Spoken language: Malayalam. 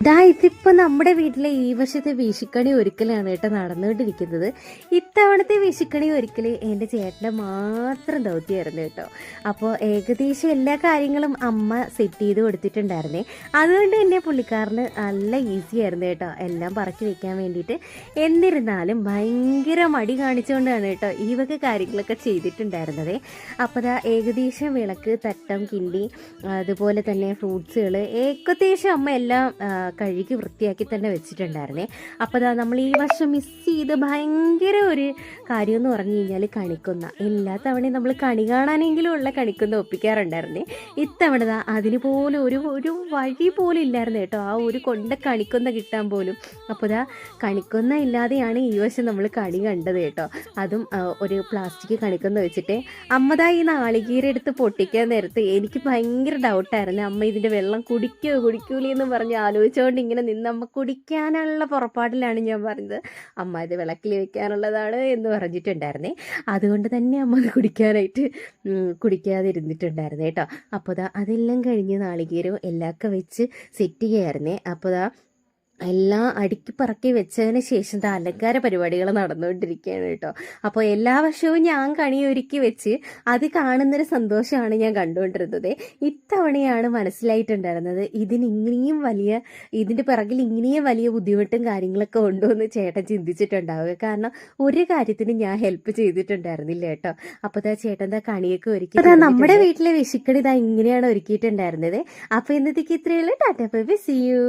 ഇതിപ്പോ നമ്മുടെ വീട്ടിലെ ഈ വർഷത്തെ വിഷുക്കണി ഒരുക്കലാണ് കേട്ടോ നടന്നുകൊണ്ടിരിക്കുന്നത്. ഇത്തവണത്തെ വിഷുക്കണി ഒരുക്കല് എൻ്റെ ചേട്ടൻ്റെ മാത്രം ദൗത്യമായിരുന്നു കേട്ടോ. അപ്പോൾ ഏകദേശം എല്ലാ കാര്യങ്ങളും അമ്മ സെറ്റ് ചെയ്ത് കൊടുത്തിട്ടുണ്ടായിരുന്നേ. അതുകൊണ്ട് തന്നെ പുള്ളിക്കാരന് നല്ല ഈസി ആയിരുന്നു കേട്ടോ എല്ലാം പറക്കി വെക്കാൻ വേണ്ടിയിട്ട്. എന്നിരുന്നാലും ഭയങ്കര മടി കാണിച്ചുകൊണ്ടാണ് കേട്ടോ ഈ വക കാര്യങ്ങളൊക്കെ ചെയ്തിട്ടുണ്ടായിരുന്നത്. അപ്പോൾ ഏകദേശം വിളക്ക്, തട്ടം, കിണ്ടി, അതുപോലെ തന്നെ ഫ്രൂട്ട്സുകൾ ഏകദേശം അമ്മ എല്ലാം കഴുകി വൃത്തിയാക്കി തന്നെ വെച്ചിട്ടുണ്ടായിരുന്നേ. അപ്പോൾ നമ്മൾ ഈ വർഷം മിസ് ചെയ്ത് ഭയങ്കര ഒരു കാര്യം എന്ന് പറഞ്ഞു കഴിഞ്ഞാൽ കണിക്കൊന്ന. എല്ലാ തവണയും നമ്മൾ കണി കാണാനെങ്കിലും ഉള്ള കണിക്കൊന്ന ഒപ്പിക്കാറുണ്ടായിരുന്നേ. ഇത്തവണ അതിന് പോലും ഒരു വഴി പോലും ഇല്ലായിരുന്നു കേട്ടോ, ആ ഒരു കൊണ്ട കണിക്കൊന്ന കിട്ടാൻ പോലും. അപ്പോൾ കണിക്കൊന്ന ഇല്ലാതെയാണ് ഈ വർഷം നമ്മൾ കണി കണ്ടത് കേട്ടോ. അതും ഒരു പ്ലാസ്റ്റിക് കണിക്കൊന്ന വെച്ചിട്ട് അമ്മ ഈ നാളികേരെടുത്ത് പൊട്ടിക്കാൻ നേരത്ത് എനിക്ക് ഭയങ്കര ഡൗട്ടായിരുന്നു. അമ്മ ഇതിൻ്റെ വെള്ളം കുടിക്കൂലേ എന്ന് പറഞ്ഞ് ആലോചിച്ചുകൊണ്ട് ഇങ്ങനെ നിന്ന് അമ്മ കുടിക്കാനുള്ള പുറപ്പാടിലാണ്. ഞാൻ പറഞ്ഞത് അമ്മ ഇത് വിളക്കിൽ വെക്കാനുള്ളതാണ് എന്ന് പറഞ്ഞിട്ടുണ്ടായിരുന്നേ. അതുകൊണ്ട് തന്നെ അമ്മ അത് കുടിക്കാതിരുന്നിട്ടുണ്ടായിരുന്നേ കേട്ടോ. അപ്പോൾ അതെല്ലാം കഴിഞ്ഞ് നാളികേരവും എല്ലാമൊക്കെ വെച്ച് സെറ്റ് ചെയ്യായിരുന്നേ. അപ്പോൾ എല്ലാം അടുക്കി പറക്കി വെച്ചതിന് ശേഷം അലങ്കാര പരിപാടികൾ നടന്നുകൊണ്ടിരിക്കുകയാണ് കേട്ടോ. അപ്പോൾ എല്ലാ വർഷവും ഞാൻ കണിയൊരുക്കി വെച്ച് അത് കാണുന്നൊരു സന്തോഷമാണ് ഞാൻ കണ്ടുകൊണ്ടിരുന്നത്. ഇത്തവണയാണ് മനസ്സിലായിട്ടുണ്ടായിരുന്നത് ഇതിൻ്റെ പിറകിൽ ഇങ്ങനെയും വലിയ ബുദ്ധിമുട്ടും കാര്യങ്ങളൊക്കെ ഉണ്ടോ എന്ന് ചേട്ടൻ ചിന്തിച്ചിട്ടുണ്ടാവുക. കാരണം ഒരു കാര്യത്തിന് ഞാൻ ഹെൽപ്പ് ചെയ്തിട്ടുണ്ടായിരുന്നില്ല കേട്ടോ. അപ്പോൾ ചേട്ടൻ കണിയൊക്കെ ഒരുക്കി നമ്മുടെ വീട്ടിലെ വിഷുക്കണി ഇങ്ങനെയാണ് ഒരുക്കിയിട്ടുണ്ടായിരുന്നത്. അപ്പോൾ ഇന്നത്തേക്ക് ഇത്രയുള്ളൂ. Tata bye bye, see U.